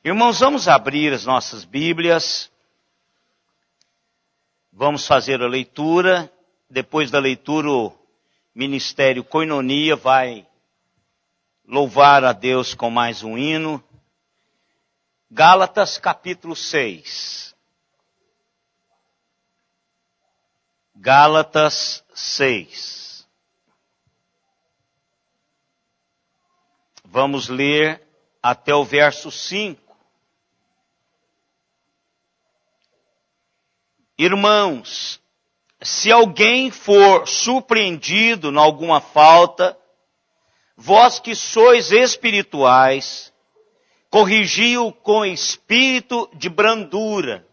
Irmãos, vamos abrir as nossas Bíblias, vamos fazer a leitura. Depois da leitura, o Ministério Koinonia vai louvar a Deus com mais um hino. Gálatas capítulo 6. Gálatas 6. Vamos ler até o verso 5. Irmãos, se alguém for surpreendido em alguma falta, vós que sois espirituais, corrigi-o com espírito de brandura,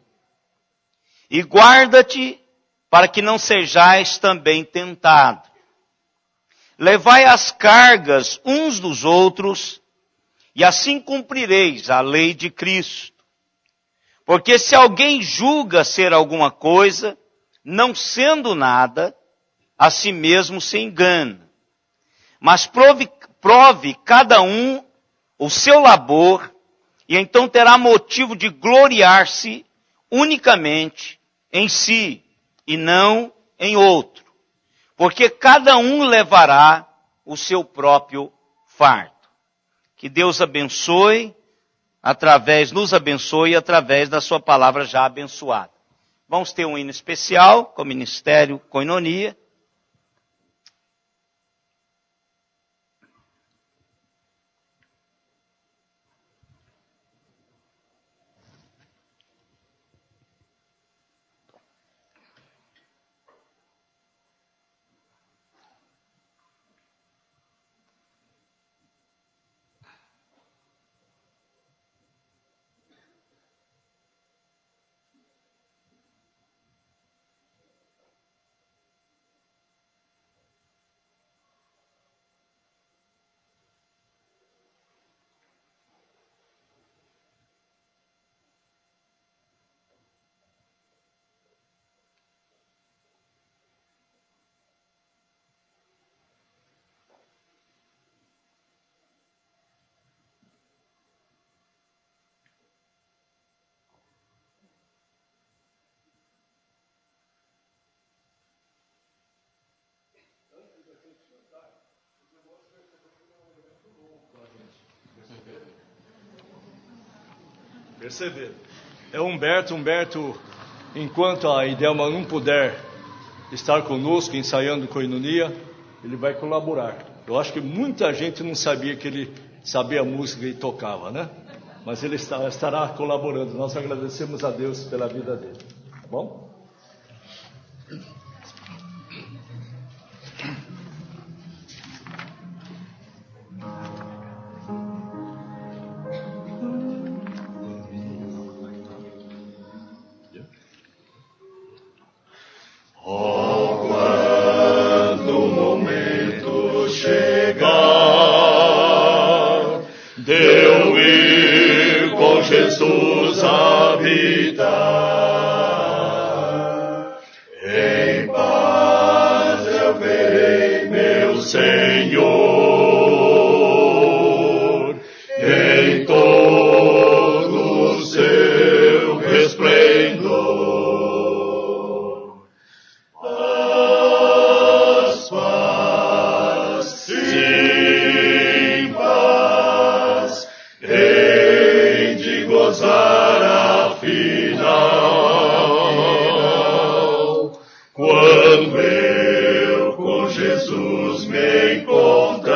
e guarda-te para que não sejais também tentado. Levai as cargas uns dos outros, e assim cumprireis a lei de Cristo. Porque se alguém julga ser alguma coisa, não sendo nada, a si mesmo se engana. Mas prove cada um o seu labor, e então terá motivo de gloriar-se unicamente em si, e não em outro. Porque cada um levará o seu próprio fardo. Que Deus nos abençoe através da sua palavra já abençoada. Vamos ter um hino especial com o Ministério Koinonia. Perceber. É Humberto, enquanto a Idelma não puder estar conosco ensaiando Koinonia, ele vai colaborar. Eu acho que muita gente não sabia que ele sabia a música e tocava, né? Mas ele estará colaborando. Nós agradecemos a Deus pela vida dele. Tá bom? Jesus habitar, em paz eu verei meu Senhor, em todo o seu resplendor. Paz, paz, sim, paz, hei de gozar afinal, quando eu com Jesus me encontrar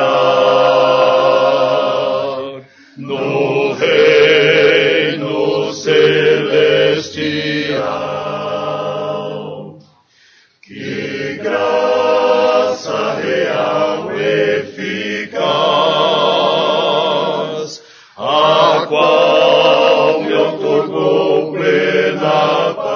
no reino celestial. Que graça real eficaz, a qual me outorgou plena paz.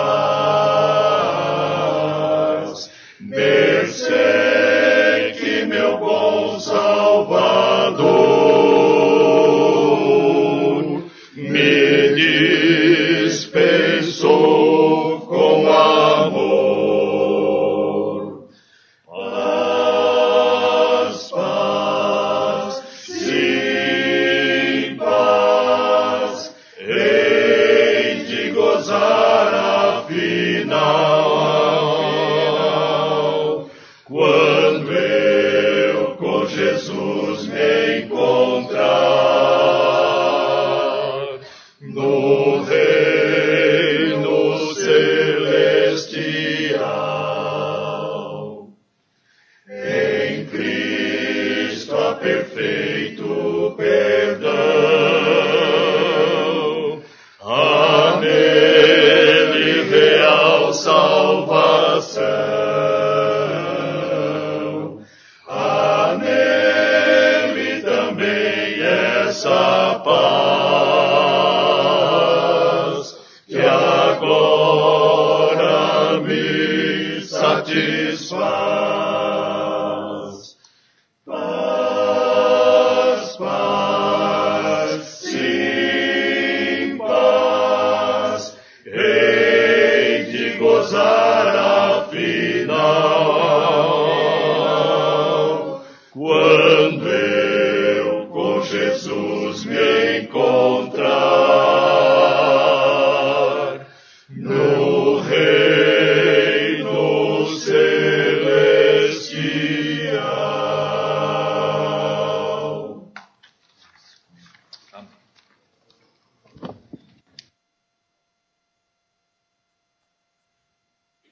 Mercê que meu bom Salvador me dispensou com amor. Paz, paz, sim, paz,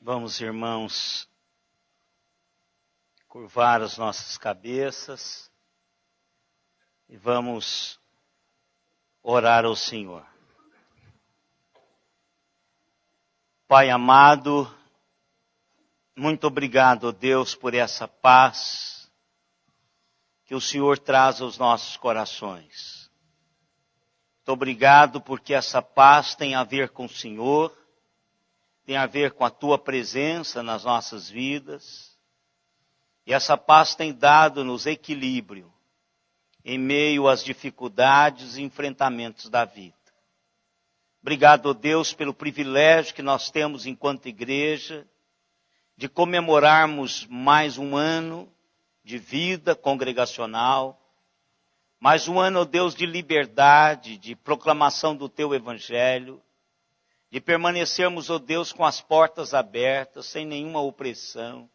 Vamos, irmãos, curvar as nossas cabeças e vamos orar ao Senhor. Pai amado, muito obrigado, ó Deus, por essa paz que o Senhor traz aos nossos corações. Muito obrigado porque essa paz tem a ver com o Senhor, tem a ver com a Tua presença nas nossas vidas. E essa paz tem dado-nos equilíbrio em meio às dificuldades e enfrentamentos da vida. Obrigado, ó Deus, pelo privilégio que nós temos enquanto igreja de comemorarmos mais um ano de vida congregacional, mais um ano, ó Deus, de liberdade, de proclamação do Teu Evangelho, de permanecermos, ó Deus, com as portas abertas, sem nenhuma opressão.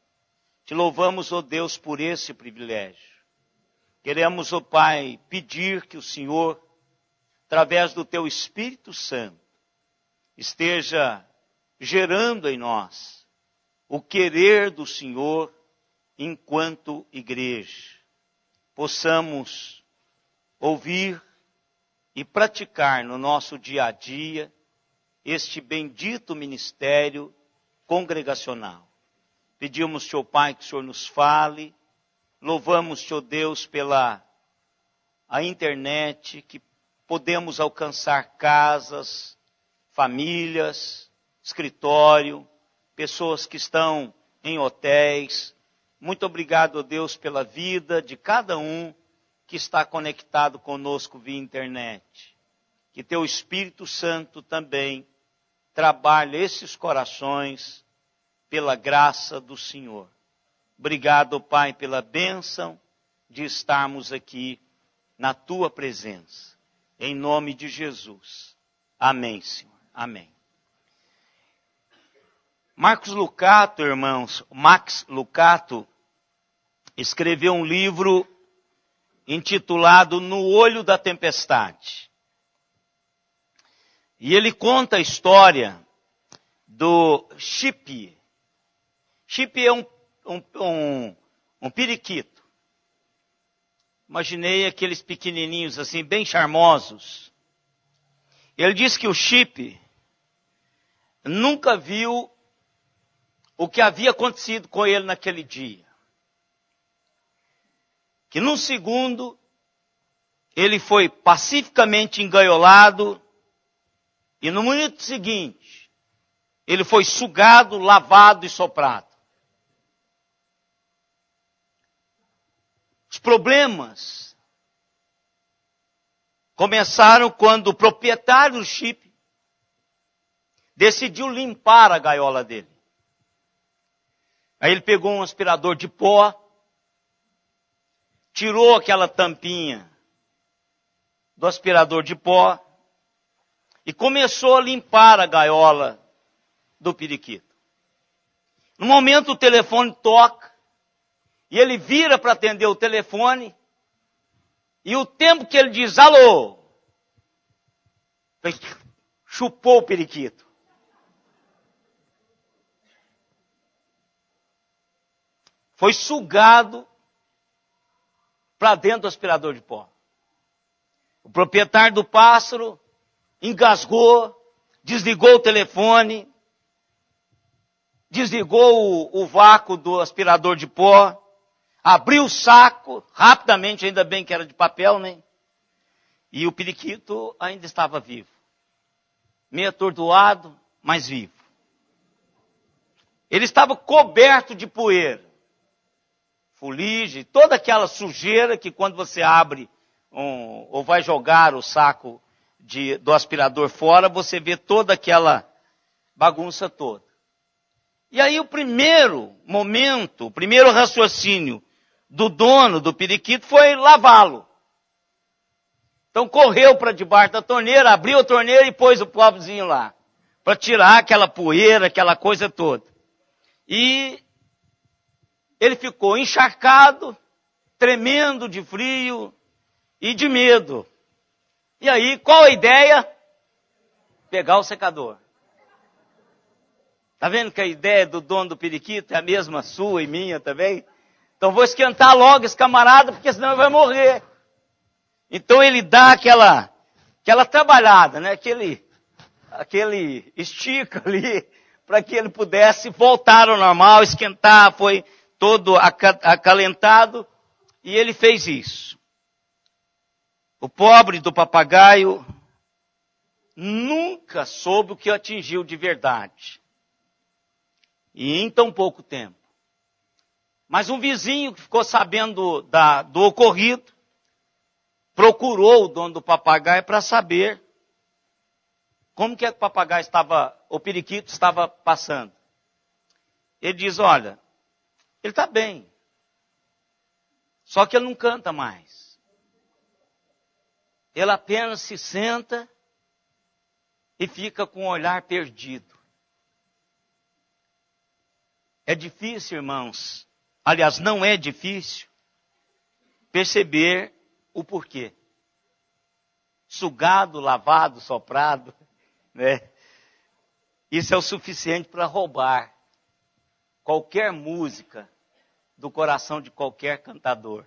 Te louvamos, ó Deus, por esse privilégio. Queremos, ó Pai, pedir que o Senhor, através do Teu Espírito Santo, esteja gerando em nós o querer do Senhor enquanto igreja. Possamos ouvir e praticar no nosso dia a dia este bendito ministério congregacional. Pedimos-te, ó Pai, que o Senhor nos fale. Louvamos-te, ó Deus, pela a internet, que podemos alcançar casas, famílias, escritório, pessoas que estão em hotéis. Muito obrigado, ó Deus, pela vida de cada um que está conectado conosco via internet. Que Teu Espírito Santo também trabalhe esses corações pela graça do Senhor. Obrigado, Pai, pela bênção de estarmos aqui na Tua presença. Em nome de Jesus. Amém, Senhor. Amém. Max Lucado, irmãos, Max Lucado escreveu um livro intitulado No Olho da Tempestade. E ele conta a história do Chip. Chip é um periquito. Imaginei aqueles pequenininhos assim, bem charmosos. Ele diz que o Chip nunca viu o que havia acontecido com ele naquele dia. Que num segundo, ele foi pacificamente engaiolado e no minuto seguinte, ele foi sugado, lavado e soprado. Os problemas começaram quando o proprietário do Chip decidiu limpar a gaiola dele. Aí ele pegou um aspirador de pó, tirou aquela tampinha do aspirador de pó e começou a limpar a gaiola do periquito. No momento o telefone toca e ele vira para atender o telefone e o tempo que ele diz alô, chupou o periquito. Foi sugado para dentro do aspirador de pó. O proprietário do pássaro engasgou, desligou o telefone, desligou o vácuo do aspirador de pó, abriu o saco, rapidamente, ainda bem que era de papel, né? E o periquito ainda estava vivo. Meio atordoado, mas vivo. Ele estava coberto de poeira, fuligem, toda aquela sujeira que quando você abre ou vai jogar o saco do aspirador fora, você vê toda aquela bagunça toda. E aí o primeiro momento, o primeiro raciocínio do dono do periquito foi lavá-lo. Então correu para debaixo da torneira, abriu a torneira e pôs o pobrezinho lá, para tirar aquela poeira, aquela coisa toda. E ele ficou encharcado, tremendo de frio e de medo. E aí, qual a ideia? Pegar o secador. Tá vendo que a ideia do dono do periquito é a mesma sua e minha também? Então vou esquentar logo esse camarada, porque senão ele vai morrer. Então ele dá aquela trabalhada, né? Aquele estica ali, para que ele pudesse voltar ao normal, esquentar, foi todo acalentado, e ele fez isso. O pobre do papagaio nunca soube o que atingiu de verdade. E em tão pouco tempo. Mas um vizinho que ficou sabendo do ocorrido, procurou o dono do papagaio para saber como que o papagaio o periquito estava passando. Ele diz, olha, ele está bem. Só que ele não canta mais. Ele apenas se senta e fica com o olhar perdido. É difícil, irmãos, aliás, não é difícil perceber o porquê. Sugado, lavado, soprado, né? Isso é o suficiente para roubar qualquer música do coração de qualquer cantador.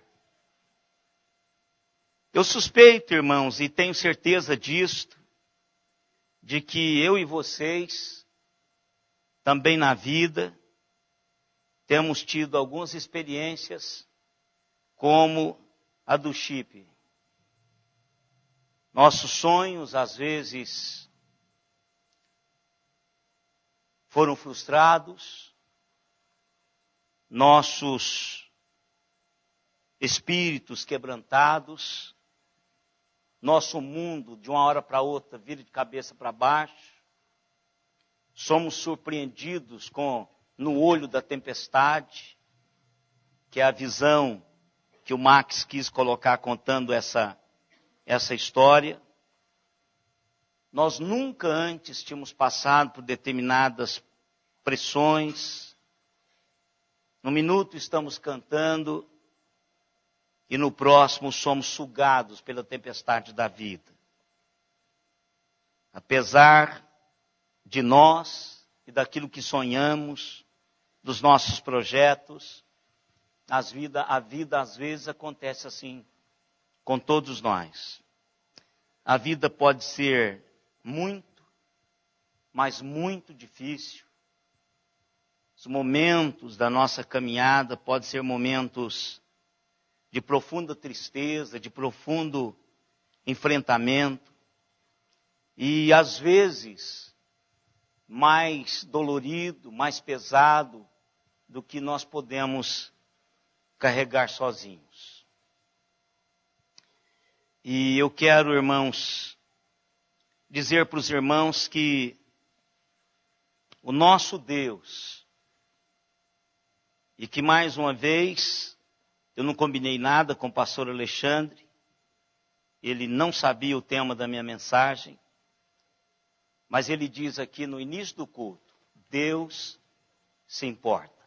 Eu suspeito, irmãos, e tenho certeza disto, de que eu e vocês, também na vida, temos tido algumas experiências como a do Chip. Nossos sonhos, às vezes, foram frustrados. Nossos espíritos quebrantados. Nosso mundo, de uma hora para outra, vira de cabeça para baixo. Somos surpreendidos no olho da tempestade, que é a visão que o Max quis colocar contando essa história. Nós nunca antes tínhamos passado por determinadas pressões. No minuto estamos cantando e no próximo somos sugados pela tempestade da vida. Apesar de nós e daquilo que sonhamos, dos nossos projetos, a vida às vezes acontece assim com todos nós. A vida pode ser muito, mas muito difícil. Os momentos da nossa caminhada podem ser momentos de profunda tristeza, de profundo enfrentamento. E às vezes, mais dolorido, mais pesado do que nós podemos carregar sozinhos. E eu quero, irmãos, dizer para os irmãos que o nosso Deus, e que mais uma vez, eu não combinei nada com o pastor Alexandre, ele não sabia o tema da minha mensagem, mas ele diz aqui no início do culto, Deus se importa.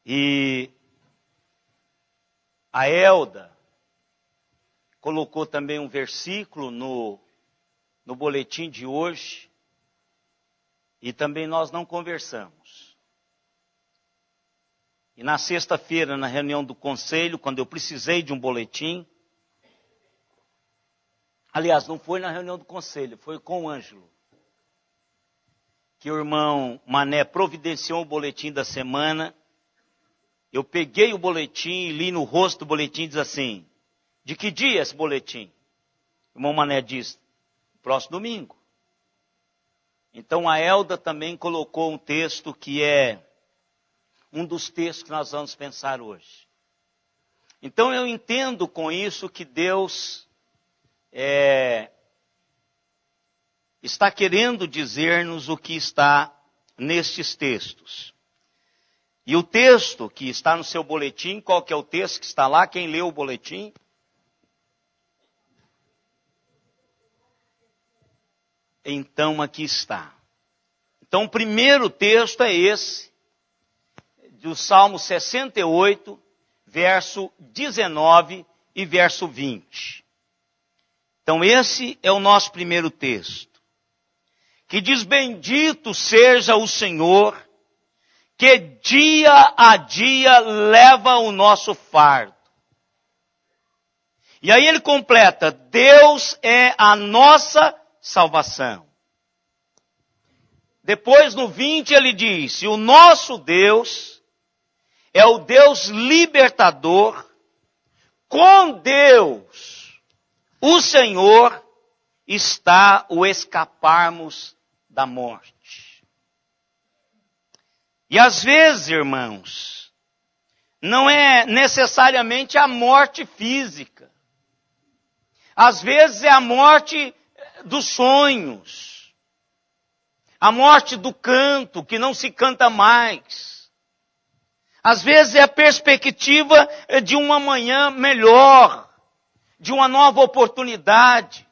E a Elda colocou também um versículo no boletim de hoje, e também nós não conversamos. E na sexta-feira, na reunião do conselho, quando eu precisei de um boletim, aliás, não foi na reunião do conselho, foi com o Ângelo, que o irmão Mané providenciou o boletim da semana. Eu peguei o boletim e li no rosto do boletim e diz assim, de que dia é esse boletim? O irmão Mané diz, próximo domingo. Então a Elda também colocou um texto que é um dos textos que nós vamos pensar hoje. Então eu entendo com isso que Deus está querendo dizer-nos o que está nestes textos. E o texto que está no seu boletim, qual que é o texto que está lá? Quem leu o boletim? Então aqui está. Então o primeiro texto é esse, do Salmo 68, verso 19 e verso 20. Então esse é o nosso primeiro texto. que diz: bendito seja o Senhor, que dia a dia leva o nosso fardo. E aí ele completa: Deus é a nossa salvação. Depois no 20 ele diz: e o nosso Deus é o Deus libertador. Com Deus, o Senhor, está o escaparmos da morte. E às vezes, irmãos, não é necessariamente a morte física. Às vezes é a morte dos sonhos. A morte do canto, que não se canta mais. Às vezes é a perspectiva de um amanhã melhor, de uma nova oportunidade.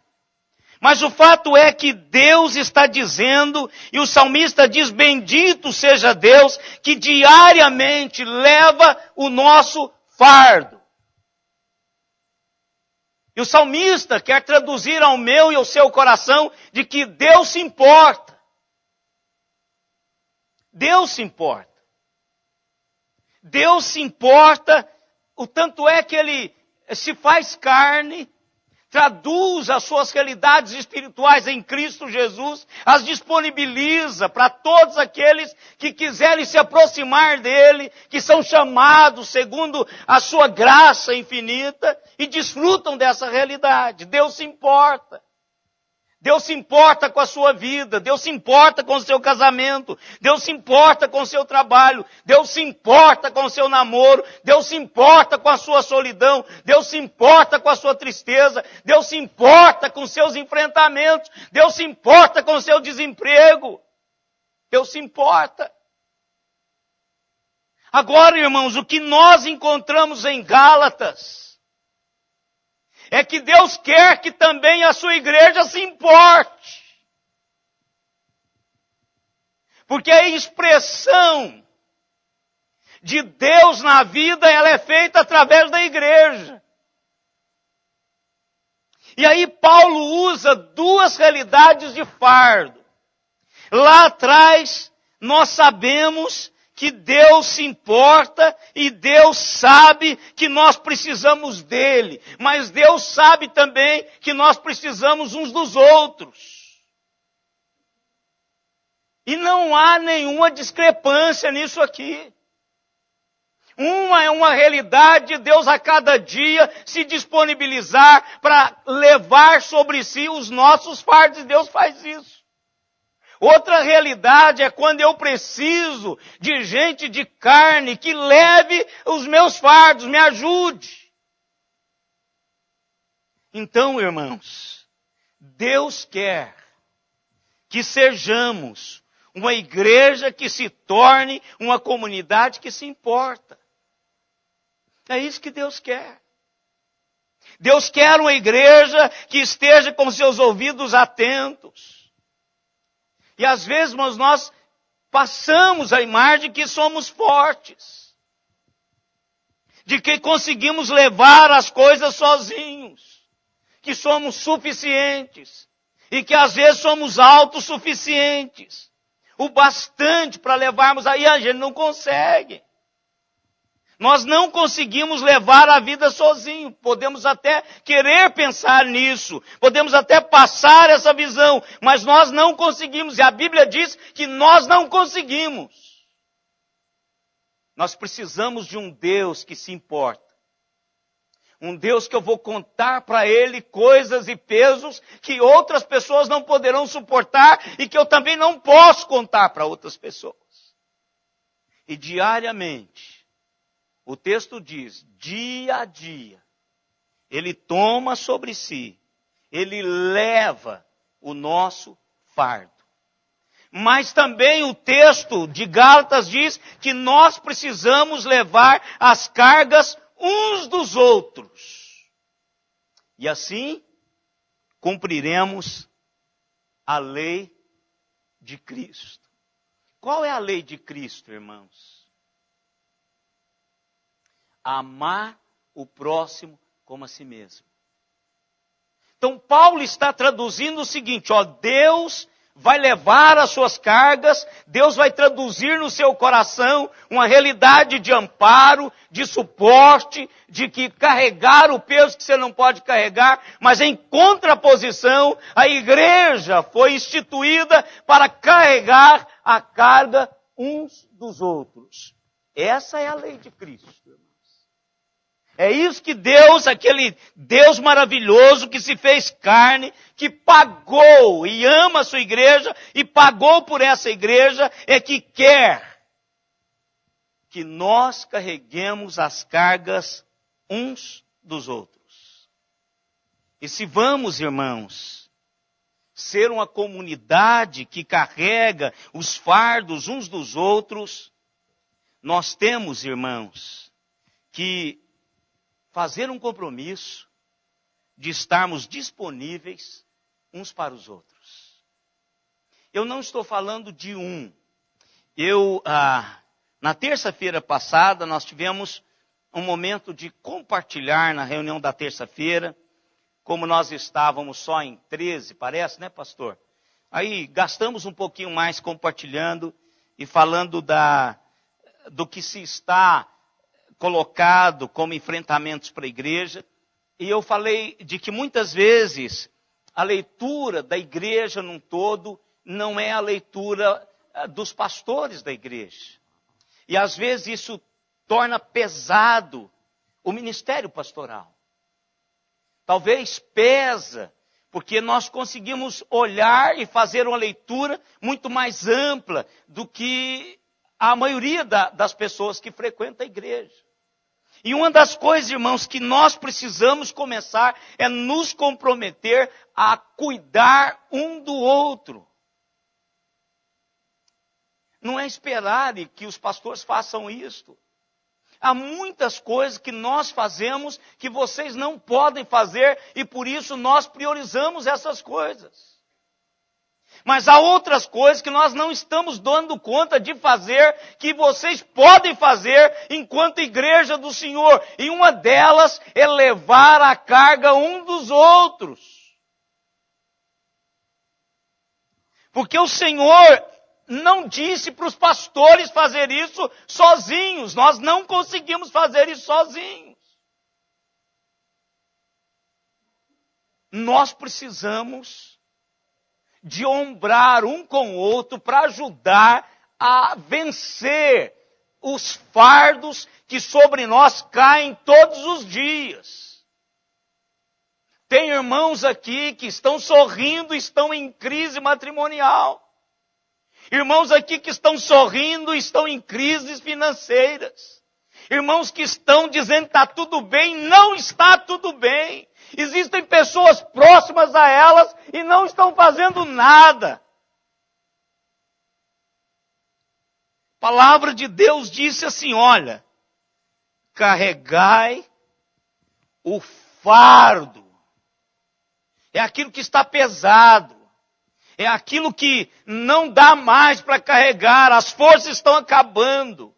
Mas o fato é que Deus está dizendo, e o salmista diz: bendito seja Deus, que diariamente leva o nosso fardo. E o salmista quer traduzir ao meu e ao seu coração de que Deus se importa. Deus se importa. Deus se importa, o tanto é que Ele se faz carne, traduz as suas realidades espirituais em Cristo Jesus, as disponibiliza para todos aqueles que quiserem se aproximar dEle, que são chamados segundo a sua graça infinita e desfrutam dessa realidade. Deus se importa. Deus se importa com a sua vida, Deus se importa com o seu casamento, Deus se importa com o seu trabalho, Deus se importa com o seu namoro, Deus se importa com a sua solidão, Deus se importa com a sua tristeza, Deus se importa com os seus enfrentamentos, Deus se importa com o seu desemprego, Deus se importa. Agora, irmãos, o que nós encontramos em Gálatas é que Deus quer que também a sua igreja se importe. Porque a expressão de Deus na vida, ela é feita através da igreja. E aí Paulo usa duas realidades de fardo. Lá atrás, nós sabemos que Deus se importa e Deus sabe que nós precisamos dele. Mas Deus sabe também que nós precisamos uns dos outros. E não há nenhuma discrepância nisso aqui. Uma é uma realidade de Deus a cada dia se disponibilizar para levar sobre si os nossos fardos, e Deus faz isso. Outra realidade é quando eu preciso de gente de carne que leve os meus fardos, me ajude. Então, irmãos, Deus quer que sejamos uma igreja que se torne uma comunidade que se importa. É isso que Deus quer. Deus quer uma igreja que esteja com seus ouvidos atentos. E às vezes nós passamos a imagem de que somos fortes. De que conseguimos levar as coisas sozinhos. Que somos suficientes. E que às vezes somos autossuficientes. O bastante para levarmos aí, a gente não consegue. Nós não conseguimos levar a vida sozinho. Podemos até querer pensar nisso. Podemos até passar essa visão. Mas nós não conseguimos. E a Bíblia diz que nós não conseguimos. Nós precisamos de um Deus que se importa. Um Deus que eu vou contar para Ele coisas e pesos que outras pessoas não poderão suportar e que eu também não posso contar para outras pessoas. E diariamente, o texto diz, dia a dia, Ele toma sobre si, Ele leva o nosso fardo. Mas também o texto de Gálatas diz que nós precisamos levar as cargas uns dos outros. E assim, cumpriremos a lei de Cristo. Qual é a lei de Cristo, irmãos? Amar o próximo como a si mesmo. Então Paulo está traduzindo o seguinte, Deus vai levar as suas cargas, Deus vai traduzir no seu coração uma realidade de amparo, de suporte, de que carregar o peso que você não pode carregar, mas em contraposição, a igreja foi instituída para carregar a carga uns dos outros. Essa é a lei de Cristo, irmãos. É isso que Deus, aquele Deus maravilhoso que se fez carne, que pagou e ama a sua igreja e pagou por essa igreja, é que quer que nós carreguemos as cargas uns dos outros. E se vamos, irmãos, ser uma comunidade que carrega os fardos uns dos outros, nós temos, irmãos, que fazer um compromisso de estarmos disponíveis uns para os outros. Eu não estou falando de um. Na terça-feira passada, nós tivemos um momento de compartilhar na reunião da terça-feira, como nós estávamos só em 13, parece, né, pastor? Aí gastamos um pouquinho mais compartilhando e falando do que se está colocado como enfrentamentos para a igreja. E eu falei de que muitas vezes a leitura da igreja num todo não é a leitura dos pastores da igreja. E às vezes isso torna pesado o ministério pastoral. Talvez pesa, porque nós conseguimos olhar e fazer uma leitura muito mais ampla do que a maioria das pessoas que frequentam a igreja. E uma das coisas, irmãos, que nós precisamos começar é nos comprometer a cuidar um do outro. Não é esperar que os pastores façam isto. Há muitas coisas que nós fazemos que vocês não podem fazer e por isso nós priorizamos essas coisas. Mas há outras coisas que nós não estamos dando conta de fazer, que vocês podem fazer enquanto igreja do Senhor. E uma delas é levar a carga um dos outros. Porque o Senhor não disse para os pastores fazer isso sozinhos. Nós não conseguimos fazer isso sozinhos. Nós precisamos de ombrar um com o outro para ajudar a vencer os fardos que sobre nós caem todos os dias. Tem irmãos aqui que estão sorrindo, estão em crise matrimonial. Irmãos aqui que estão sorrindo, estão em crises financeiras. Irmãos que estão dizendo que está tudo bem, não está tudo bem. Existem pessoas próximas a elas e não estão fazendo nada. A palavra de Deus disse assim, olha, carregai o fardo. É aquilo que está pesado. É aquilo que não dá mais para carregar, as forças estão acabando.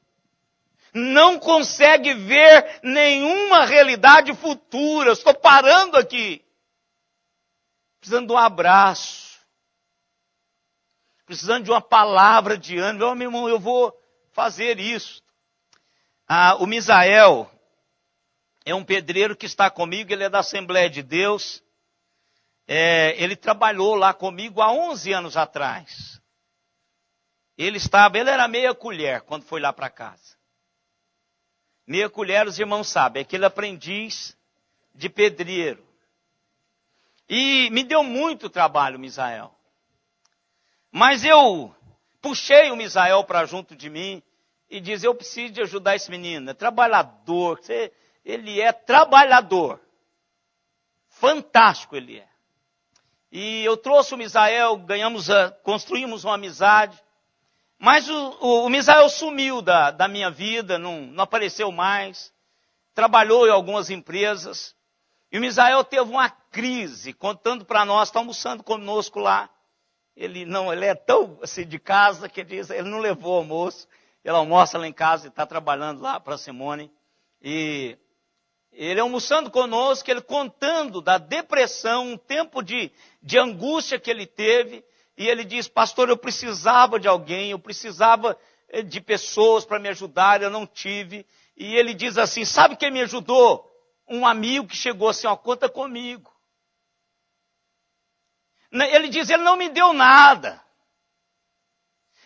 Não consegue ver nenhuma realidade futura. Estou parando aqui. Precisando de um abraço. Precisando de uma palavra de ânimo. Oh, meu irmão, eu vou fazer isso. O Misael é um pedreiro que está comigo, ele é da Assembleia de Deus. Ele trabalhou lá comigo há 11 anos atrás. Ele era meia colher quando foi lá para casa. Meia colher, os irmãos sabem, é aquele aprendiz de pedreiro. E me deu muito trabalho, Misael. Mas eu puxei o Misael para junto de mim e disse, eu preciso de ajudar esse menino. É trabalhador, ele é trabalhador. Fantástico ele é. E eu trouxe o Misael, construímos uma amizade. Mas o Misael sumiu da minha vida, não apareceu mais. Trabalhou em algumas empresas. E o Misael teve uma crise, contando para nós, está almoçando conosco lá. Ele é tão assim de casa que ele não levou almoço. Ele almoça lá em casa e está trabalhando lá para a Simone. E ele almoçando conosco, ele contando da depressão, um tempo de angústia que ele teve. E ele diz, pastor, eu precisava de alguém, eu precisava de pessoas para me ajudar, eu não tive. E ele diz assim, sabe quem me ajudou? Um amigo que chegou assim, ó, conta comigo. Ele diz, ele não me deu nada.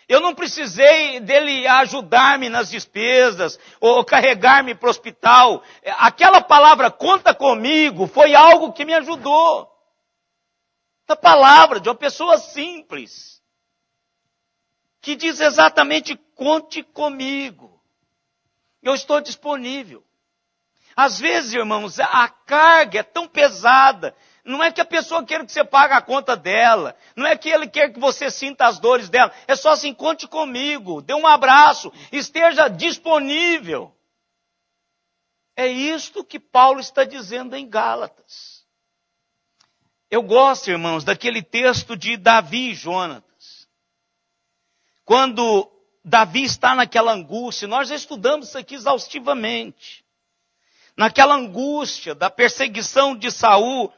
Eu não precisei dele ajudar-me nas despesas, ou carregar-me para o hospital. Aquela palavra, conta comigo, foi algo que me ajudou. A palavra de uma pessoa simples, que diz exatamente, conte comigo. Eu estou disponível. Às vezes, irmãos, a carga é tão pesada. Não é que a pessoa queira que você pague a conta dela. Não é que ele quer que você sinta as dores dela. É só assim, conte comigo, dê um abraço, esteja disponível. É isto que Paulo está dizendo em Gálatas. Eu gosto, irmãos, daquele texto de Davi e Jonatas. Quando Davi está naquela angústia, nós já estudamos isso aqui exaustivamente. Naquela angústia da perseguição de Saul,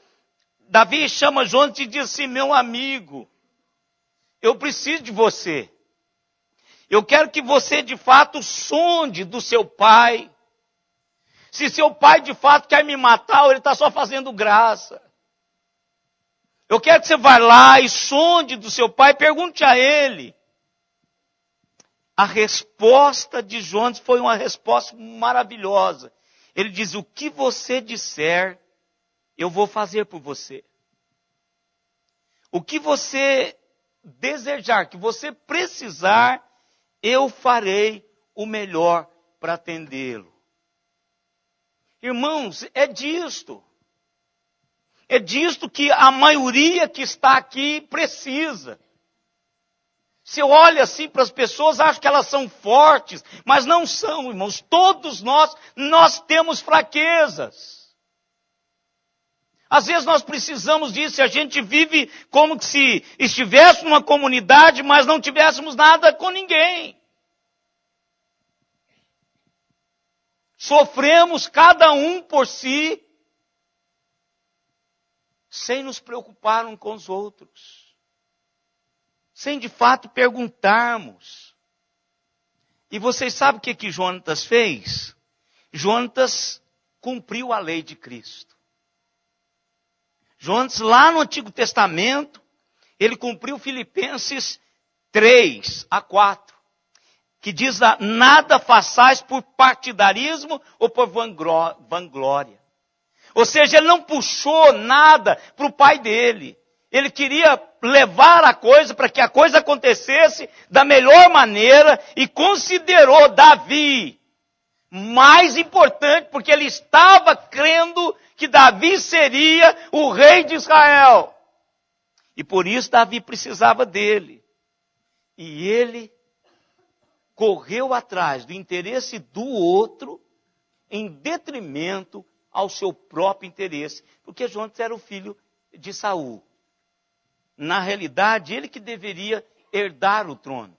Davi chama Jonatas e diz assim, meu amigo, eu preciso de você. Eu quero que você de fato sonde do seu pai. Se seu pai de fato quer me matar, ou ele está só fazendo graça. Eu quero que você vá lá e sonde do seu pai, pergunte a ele. A resposta de Jonatas foi uma resposta maravilhosa. Ele diz, o que você disser, eu vou fazer por você. O que você desejar, que você precisar, eu farei o melhor para atendê-lo. Irmãos, é disto. É disto que a maioria que está aqui precisa. Você olha assim para as pessoas, acha que elas são fortes, mas não são, irmãos. Todos nós temos fraquezas. Às vezes nós precisamos disso, e a gente vive como se estivéssemos numa comunidade, mas não tivéssemos nada com ninguém. Sofremos cada um por si, sem nos preocupar uns com os outros. Sem de fato perguntarmos. E vocês sabem o que Jonatas fez? Jonatas cumpriu a lei de Cristo. Jonatas, lá no Antigo Testamento, ele cumpriu Filipenses 3-4, que diz, nada façais por partidarismo ou por vanglória. Ou seja, ele não puxou nada para o pai dele. Ele queria levar a coisa para que a coisa acontecesse da melhor maneira e considerou Davi mais importante, porque ele estava crendo que Davi seria o rei de Israel. E por isso Davi precisava dele. E ele correu atrás do interesse do outro em detrimento ao seu próprio interesse, porque Jonatas era o filho de Saul. Na realidade, ele que deveria herdar o trono.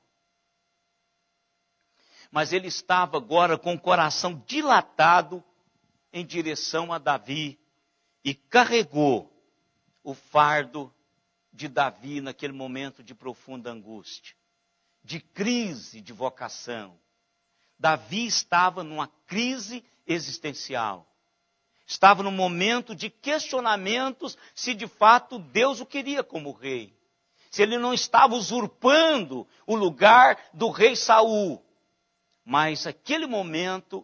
Mas ele estava agora com o coração dilatado em direção a Davi e carregou o fardo de Davi naquele momento de profunda angústia, de crise de vocação. Davi estava numa crise existencial. Estava num momento de questionamentos se de fato Deus o queria como rei. Se ele não estava usurpando o lugar do rei Saul. Mas naquele momento,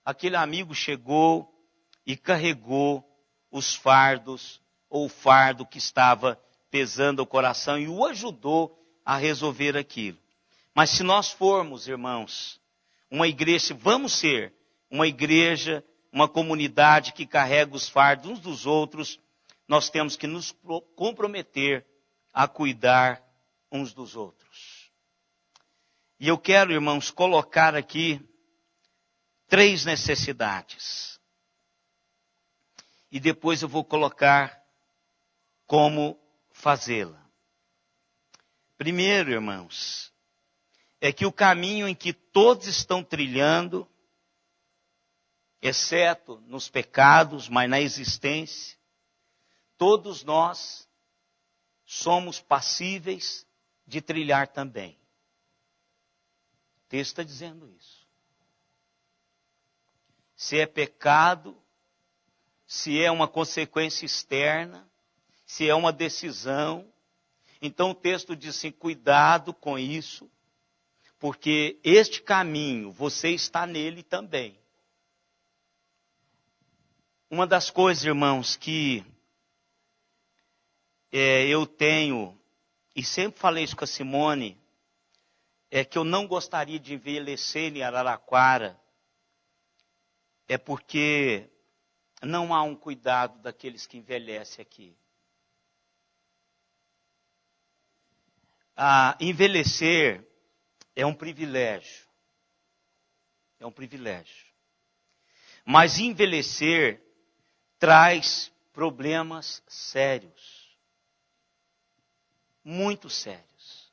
aquele amigo chegou e carregou os fardos, ou o fardo que estava pesando o coração, e o ajudou a resolver aquilo. Mas se nós formos, irmãos, uma igreja, vamos ser uma igreja, uma comunidade que carrega os fardos uns dos outros, nós temos que nos comprometer a cuidar uns dos outros. E eu quero, irmãos, colocar aqui 3 necessidades. E depois eu vou colocar como fazê-la. Primeiro, irmãos, é que o caminho em que todos estão trilhando, exceto nos pecados, mas na existência, todos nós somos passíveis de trilhar também. O texto está dizendo isso. Se é pecado, se é uma consequência externa, se é uma decisão, então o texto diz assim, cuidado com isso, porque este caminho, você está nele também. Uma das coisas, irmãos, que eu tenho, e sempre falei isso com a Simone, é que eu não gostaria de envelhecer em Araraquara, é porque não há um cuidado daqueles que envelhecem aqui. Envelhecer é um privilégio. É um privilégio. Mas envelhecer traz problemas sérios. Muito sérios.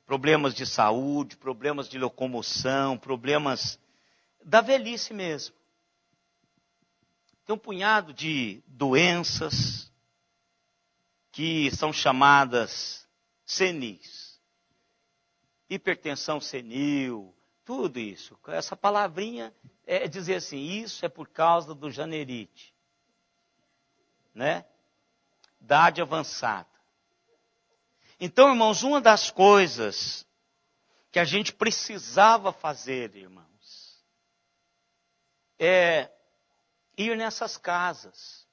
Problemas de saúde, problemas de locomoção, problemas da velhice mesmo. Tem um punhado de doenças que são chamadas senis. Hipertensão senil, tudo isso. Essa palavrinha é dizer assim, isso é por causa do janeirite. Né? Idade avançada. Então, irmãos, uma das coisas que a gente precisava fazer, irmãos, é ir nessas casas.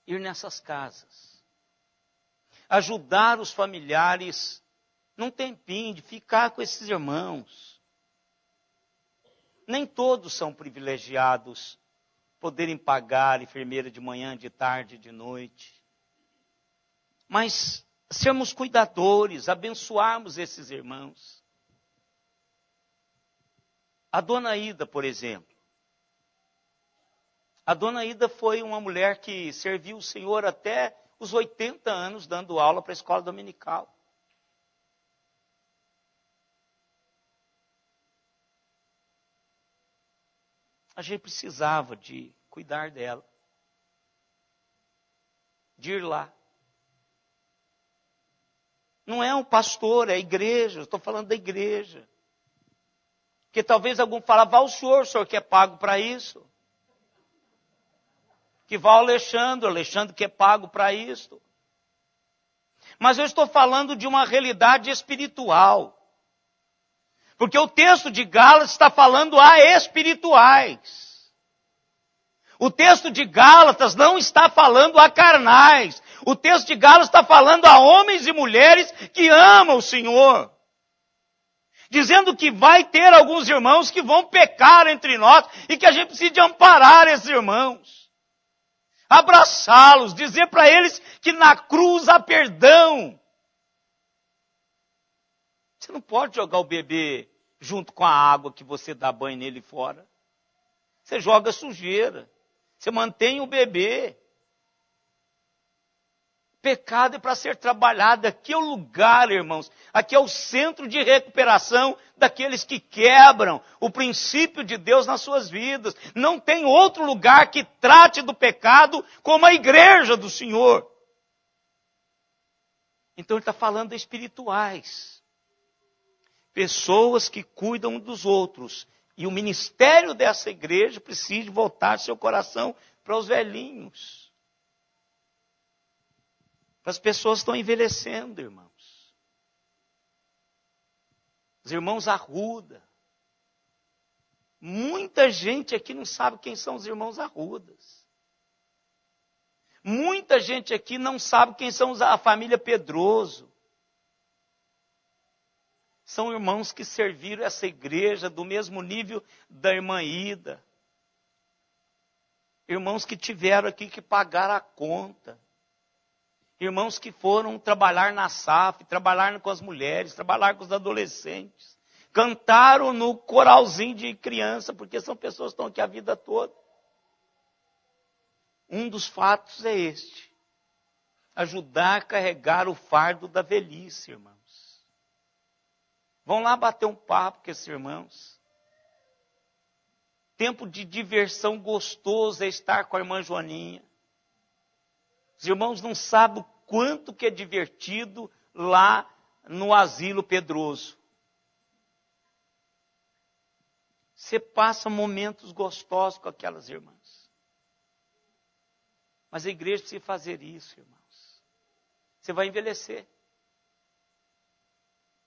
Ir nessas casas. Ajudar os familiares num tempinho de ficar com esses irmãos. Nem todos são privilegiados poderem pagar enfermeira de manhã, de tarde, de noite. Mas sermos cuidadores, abençoarmos esses irmãos. A dona Ida, por exemplo. A dona Ida foi uma mulher que serviu o Senhor até os 80 anos dando aula para a escola dominical. A gente precisava de cuidar dela. De ir lá. Não é um pastor, é a igreja. Estou falando da igreja. Porque talvez algum fale, vá o senhor que é pago para isso. Que vá o Alexandre que é pago para isso. Mas eu estou falando de uma realidade espiritual. Porque o texto de Gálatas está falando a espirituais. O texto de Gálatas não está falando a carnais. O texto de Gálatas está falando a homens e mulheres que amam o Senhor. Dizendo que vai ter alguns irmãos que vão pecar entre nós e que a gente precisa de amparar esses irmãos. Abraçá-los, dizer para eles que na cruz há perdão. Você não pode jogar o bebê junto com a água que você dá banho nele fora. Você joga sujeira. Você mantém o bebê. Pecado é para ser trabalhado. Aqui é o lugar, irmãos. Aqui é o centro de recuperação daqueles que quebram o princípio de Deus nas suas vidas. Não tem outro lugar que trate do pecado como a igreja do Senhor. Então ele está falando de espirituais. Pessoas que cuidam dos outros. E o ministério dessa igreja precisa voltar seu coração para os velhinhos. As pessoas estão envelhecendo, irmãos. Os irmãos Arruda. Muita gente aqui não sabe quem são os irmãos Arrudas. Muita gente aqui não sabe quem são a família Pedroso. São irmãos que serviram essa igreja do mesmo nível da irmã Ida. Irmãos que tiveram aqui que pagar a conta. Irmãos que foram trabalhar na SAF, trabalhar com as mulheres, trabalhar com os adolescentes. Cantaram no coralzinho de criança, porque são pessoas que estão aqui a vida toda. Um dos fatos é este. Ajudar a carregar o fardo da velhice, irmãos. Vão lá bater um papo com esses irmãos. Tempo de diversão gostoso é estar com a irmã Joaninha. Os irmãos não sabem o quanto que é divertido lá no Asilo Pedroso. Você passa momentos gostosos com aquelas irmãs. Mas a igreja precisa fazer isso, irmãos. Você vai envelhecer.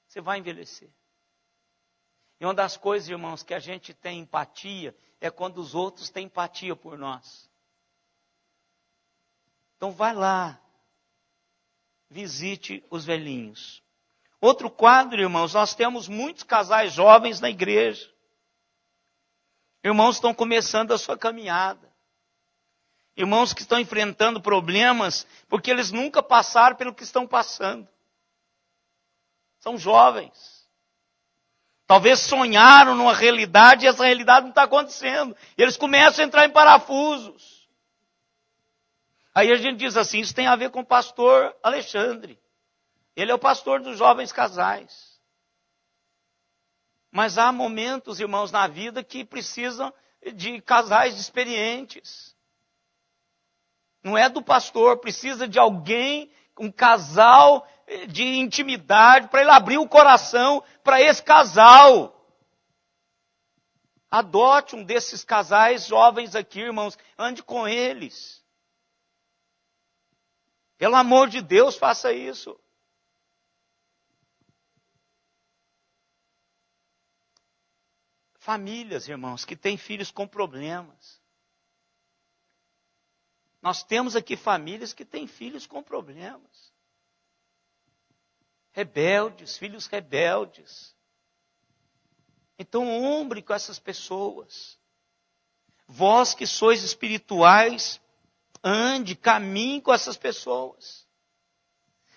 Você vai envelhecer. E uma das coisas, irmãos, que a gente tem empatia é quando os outros têm empatia por nós. Então vai lá, visite os velhinhos. Outro quadro, irmãos, nós temos muitos casais jovens na igreja. Irmãos estão começando a sua caminhada. Irmãos que estão enfrentando problemas porque eles nunca passaram pelo que estão passando. São jovens. Talvez sonharam numa realidade e essa realidade não está acontecendo. E eles começam a entrar em parafusos. Aí a gente diz assim, isso tem a ver com o pastor Alexandre. Ele é o pastor dos jovens casais. Mas há momentos, irmãos, na vida que precisam de casais experientes. Não é do pastor, precisa de alguém, um casal de intimidade, para ele abrir o coração para esse casal. Adote um desses casais jovens aqui, irmãos, ande com eles. Pelo amor de Deus, faça isso. Famílias, irmãos, que têm filhos com problemas. Nós temos aqui famílias que têm filhos com problemas. Rebeldes, filhos rebeldes. Então, ombre com essas pessoas. Vós que sois espirituais, ande, caminhe com essas pessoas.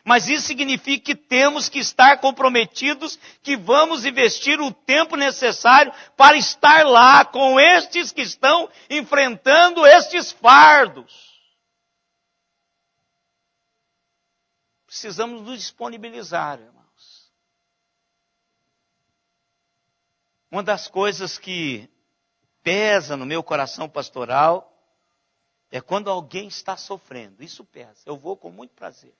Mas isso significa que temos que estar comprometidos, que vamos investir o tempo necessário para estar lá com estes que estão enfrentando estes fardos. Precisamos nos disponibilizar, irmãos. Uma das coisas que pesa no meu coração pastoral é quando alguém está sofrendo. Isso pesa. Eu vou com muito prazer.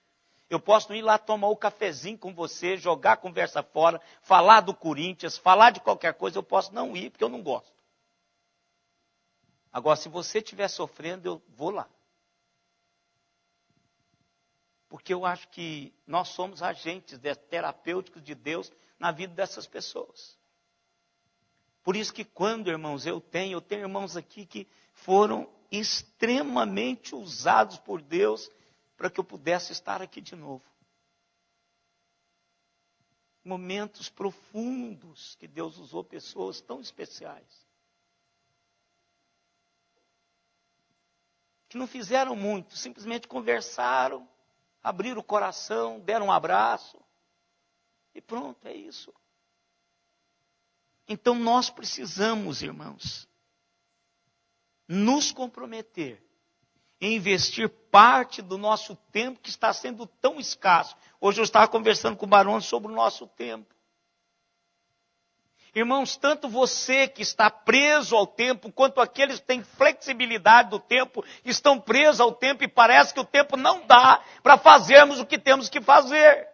Eu posso ir lá tomar o cafezinho com você, jogar a conversa fora, falar do Corinthians, falar de qualquer coisa. Eu posso não ir, porque eu não gosto. Agora, se você estiver sofrendo, eu vou lá. Porque eu acho que nós somos agentes terapêuticos de Deus na vida dessas pessoas. Por isso que quando, irmãos, eu tenho irmãos aqui que foram extremamente usados por Deus para que eu pudesse estar aqui de novo. Momentos profundos que Deus usou pessoas tão especiais. Que não fizeram muito, simplesmente conversaram, abriram o coração, deram um abraço. E pronto, é isso. Então nós precisamos, irmãos, nos comprometer em investir parte do nosso tempo que está sendo tão escasso. Hoje eu estava conversando com o Barão sobre o nosso tempo. Irmãos, tanto você que está preso ao tempo, quanto aqueles que têm flexibilidade do tempo, estão presos ao tempo e parece que o tempo não dá para fazermos o que temos que fazer.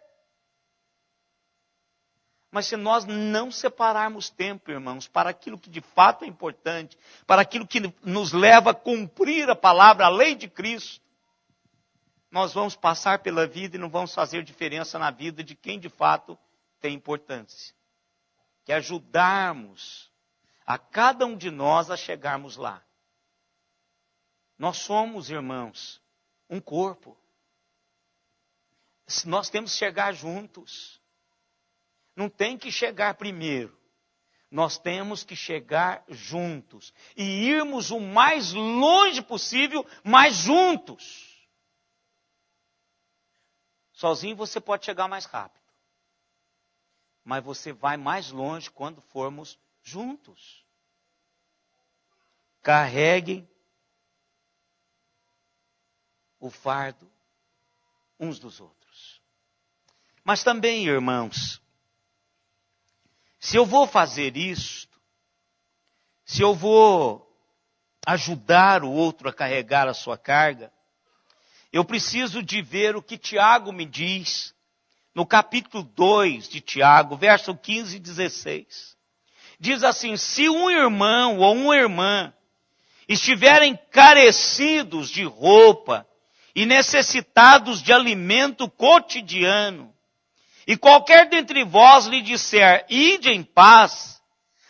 Mas se nós não separarmos tempo, irmãos, para aquilo que de fato é importante, para aquilo que nos leva a cumprir a palavra, a lei de Cristo, nós vamos passar pela vida e não vamos fazer diferença na vida de quem de fato tem importância. Que é ajudarmos a cada um de nós a chegarmos lá. Nós somos, irmãos, um corpo. Nós temos que chegar juntos. Não tem que chegar primeiro. Nós temos que chegar juntos. E irmos o mais longe possível, mas juntos. Sozinho você pode chegar mais rápido. Mas você vai mais longe quando formos juntos. Carreguem o fardo uns dos outros. Mas também, irmãos, se eu vou fazer isto, se eu vou ajudar o outro a carregar a sua carga, eu preciso de ver o que Tiago me diz, no capítulo 2 de Tiago, verso 15 e 16. Diz assim: se um irmão ou uma irmã estiverem carecidos de roupa e necessitados de alimento cotidiano, e qualquer dentre vós lhe disser, ide em paz,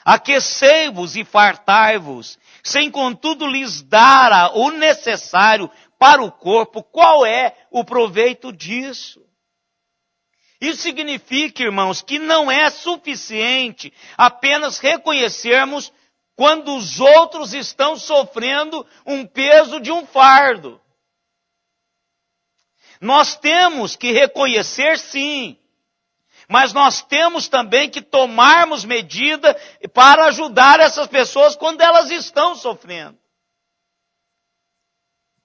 aquecei-vos e fartai-vos, sem contudo lhes dar o necessário para o corpo, qual é o proveito disso? Isso significa, irmãos, que não é suficiente apenas reconhecermos quando os outros estão sofrendo um peso de um fardo. Nós temos que reconhecer, sim, mas nós temos também que tomarmos medida para ajudar essas pessoas quando elas estão sofrendo.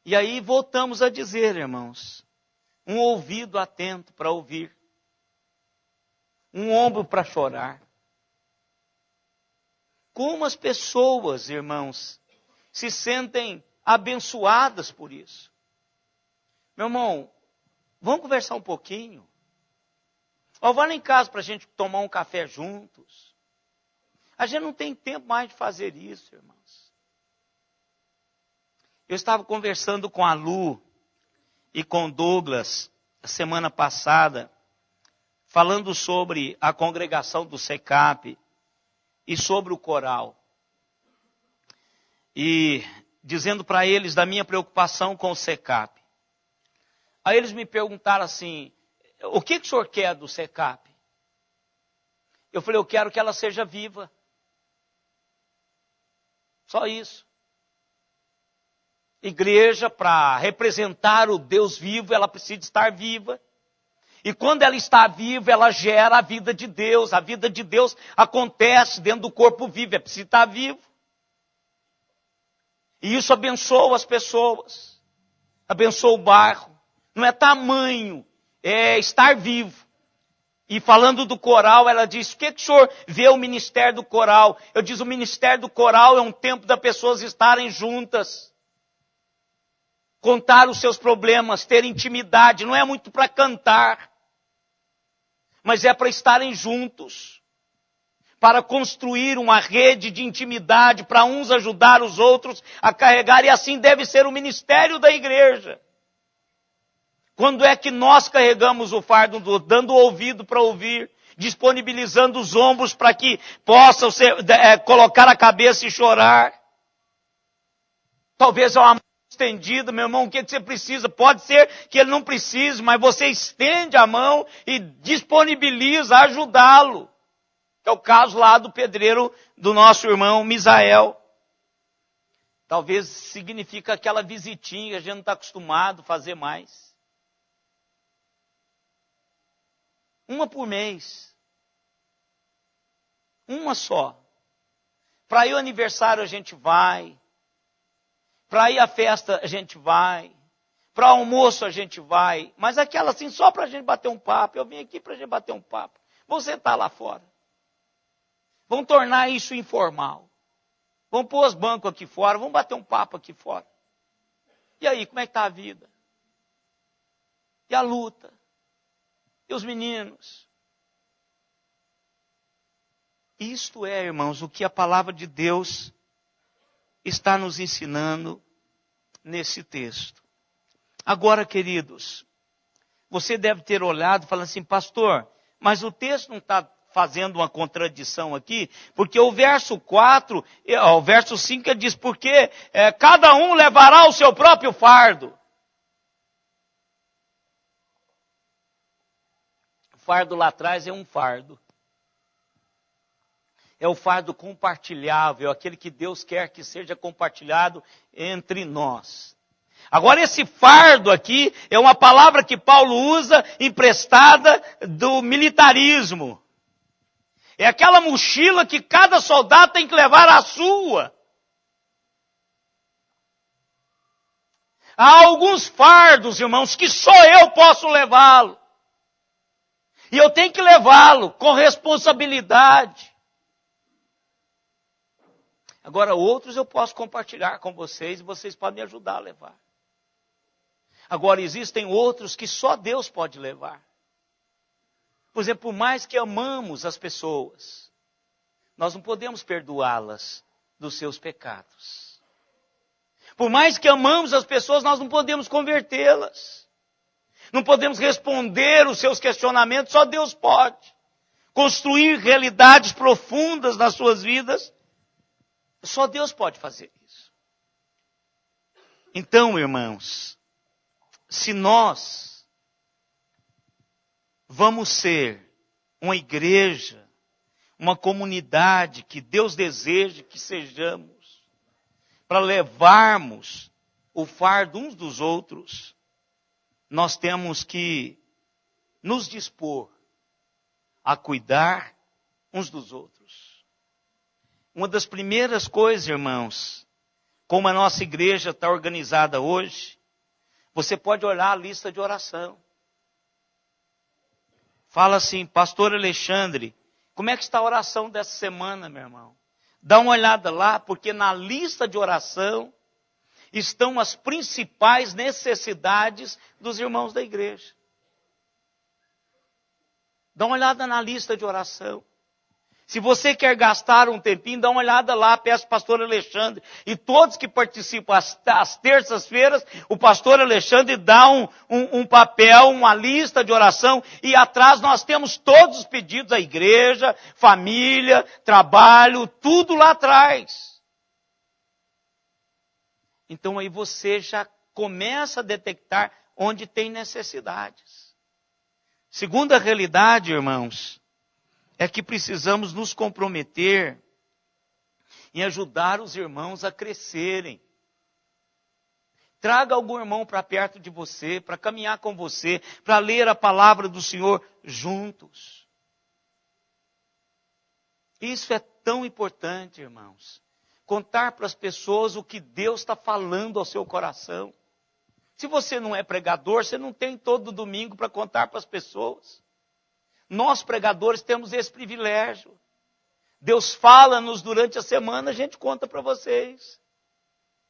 E aí voltamos a dizer, irmãos, um ouvido atento para ouvir, um ombro para chorar. Como as pessoas, irmãos, se sentem abençoadas por isso. Meu irmão, vamos conversar um pouquinho? Ou vá lá em casa para a gente tomar um café juntos. A gente não tem tempo mais de fazer isso, irmãos. Eu estava conversando com a Lu e com o Douglas semana passada, falando sobre a congregação do SECAP e sobre o coral. E dizendo para eles da minha preocupação com o SECAP. Aí eles me perguntaram assim, o que o senhor quer do SECAP? Eu falei, eu quero que ela seja viva. Só isso. Igreja, para representar o Deus vivo, ela precisa estar viva. E quando ela está viva, ela gera a vida de Deus. A vida de Deus acontece dentro do corpo vivo, é preciso estar vivo. E isso abençoa as pessoas. Abençoa o bairro. Não é tamanho, é estar vivo. E falando do coral, ela disse, o que o senhor vê o ministério do coral? Eu disse, o ministério do coral é um tempo das pessoas estarem juntas. Contar os seus problemas, ter intimidade, não é muito para cantar, mas é para estarem juntos, para construir uma rede de intimidade, para uns ajudar os outros a carregar, e assim deve ser o ministério da igreja. Quando é que nós carregamos o fardo do outro, dando ouvido para ouvir, disponibilizando os ombros para que possam colocar a cabeça e chorar? Talvez é uma mão estendida, meu irmão, o que você precisa? Pode ser que ele não precise, mas você estende a mão e disponibiliza ajudá-lo. É o caso lá do pedreiro do nosso irmão Misael. Talvez significa aquela visitinha, a gente não está acostumado a fazer mais. Uma por mês. Uma só. Para ir ao aniversário a gente vai. Para ir à festa a gente vai. Para almoço a gente vai. Mas aquela assim, só para a gente bater um papo. Eu vim aqui para a gente bater um papo. Você está lá fora. Vamos tornar isso informal. Vamos pôr os bancos aqui fora. Vamos bater um papo aqui fora. E aí, como é que está a vida? E a luta? E os meninos? Isto é, irmãos, o que a palavra de Deus está nos ensinando nesse texto. Agora, queridos, você deve ter olhado e falado assim, pastor, mas o texto não está fazendo uma contradição aqui, porque o verso 4, o verso 5 diz, porque cada um levará o seu próprio fardo. O fardo lá atrás é um fardo. É o fardo compartilhável, aquele que Deus quer que seja compartilhado entre nós. Agora esse fardo aqui é uma palavra que Paulo usa emprestada do militarismo. É aquela mochila que cada soldado tem que levar a sua. Há alguns fardos, irmãos, que só eu posso levá-lo. E eu tenho que levá-lo com responsabilidade. Agora outros eu posso compartilhar com vocês e vocês podem me ajudar a levar. Agora, existem outros que só Deus pode levar. Por exemplo, por mais que amamos as pessoas, nós não podemos perdoá-las dos seus pecados. Por mais que amamos as pessoas, nós não podemos convertê-las. Não podemos responder os seus questionamentos, só Deus pode. Construir realidades profundas nas suas vidas, só Deus pode fazer isso. Então, irmãos, se nós vamos ser uma igreja, uma comunidade que Deus deseja que sejamos, para levarmos o fardo uns dos outros, nós temos que nos dispor a cuidar uns dos outros. Uma das primeiras coisas, irmãos, como a nossa igreja está organizada hoje, você pode olhar a lista de oração. Fala assim, pastor Alexandre, como é que está a oração dessa semana, meu irmão? Dá uma olhada lá, porque na lista de oração estão as principais necessidades dos irmãos da igreja. Dá uma olhada na lista de oração. Se você quer gastar um tempinho, dá uma olhada lá, peço ao pastor Alexandre. E todos que participam às terças-feiras, o pastor Alexandre dá um papel, uma lista de oração. E atrás nós temos todos os pedidos da igreja, família, trabalho, tudo lá atrás. Então aí você já começa a detectar onde tem necessidades. Segunda realidade, irmãos, é que precisamos nos comprometer em ajudar os irmãos a crescerem. Traga algum irmão para perto de você, para caminhar com você, para ler a palavra do Senhor juntos. Isso é tão importante, irmãos. Contar para as pessoas o que Deus está falando ao seu coração. Se você não é pregador, você não tem todo domingo para contar para as pessoas. Nós, pregadores, temos esse privilégio. Deus fala-nos durante a semana, a gente conta para vocês.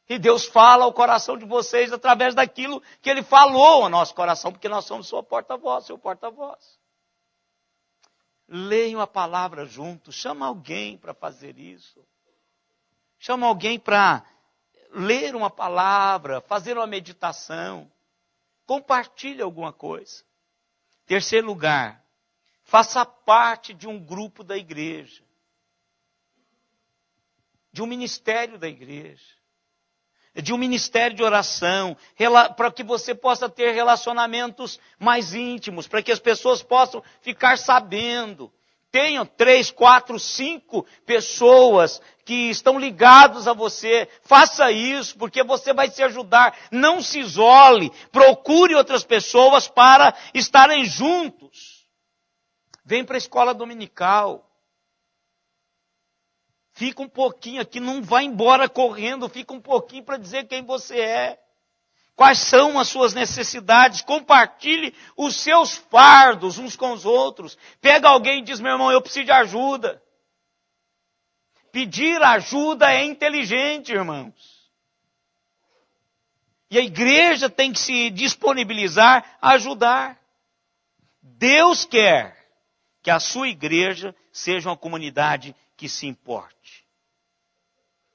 E Deus fala ao coração de vocês através daquilo que Ele falou ao nosso coração, porque nós somos sua porta-voz, seu porta-voz. Leiam a palavra juntos, chama alguém para fazer isso. Chama alguém para ler uma palavra, fazer uma meditação. Compartilhe alguma coisa. Terceiro lugar, faça parte de um grupo da igreja. De um ministério da igreja. De um ministério de oração. Para que você possa ter relacionamentos mais íntimos. Para que as pessoas possam ficar sabendo. Tenham 3, 4, 5 pessoas que estão ligados a você. Faça isso, porque você vai se ajudar. Não se isole. Procure outras pessoas para estarem juntos. Vem para a escola dominical. Fica um pouquinho aqui, não vai embora correndo. Fica um pouquinho para dizer quem você é. Quais são as suas necessidades? Compartilhe os seus fardos uns com os outros. Pega alguém e diz, meu irmão, eu preciso de ajuda. Pedir ajuda é inteligente, irmãos. E a igreja tem que se disponibilizar a ajudar. Deus quer que a sua igreja seja uma comunidade que se importe.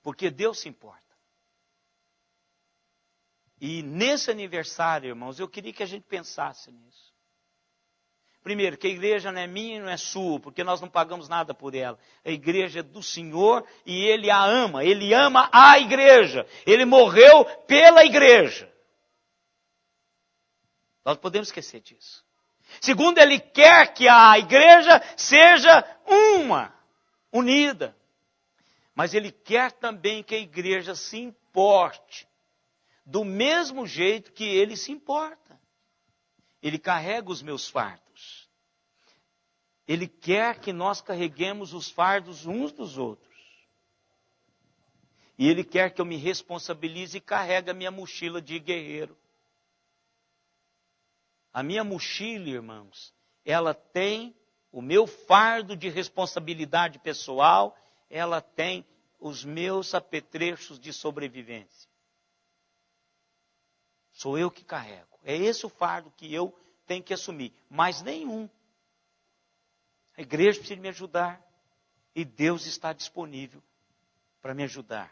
Porque Deus se importa. E nesse aniversário, irmãos, eu queria que a gente pensasse nisso. Primeiro, que a igreja não é minha e não é sua, porque nós não pagamos nada por ela. A igreja é do Senhor e Ele a ama. Ele ama a igreja. Ele morreu pela igreja. Nós não podemos esquecer disso. Segundo, Ele quer que a igreja seja unida. Mas Ele quer também que a igreja se importe do mesmo jeito que Ele se importa. Ele carrega os meus fardos. Ele quer que nós carreguemos os fardos uns dos outros. E Ele quer que eu me responsabilize e carregue a minha mochila de guerreiro. A minha mochila, irmãos, ela tem o meu fardo de responsabilidade pessoal, ela tem os meus apetrechos de sobrevivência. Sou eu que carrego. É esse o fardo que eu tenho que assumir. Mais nenhum. A igreja precisa me ajudar. E Deus está disponível para me ajudar.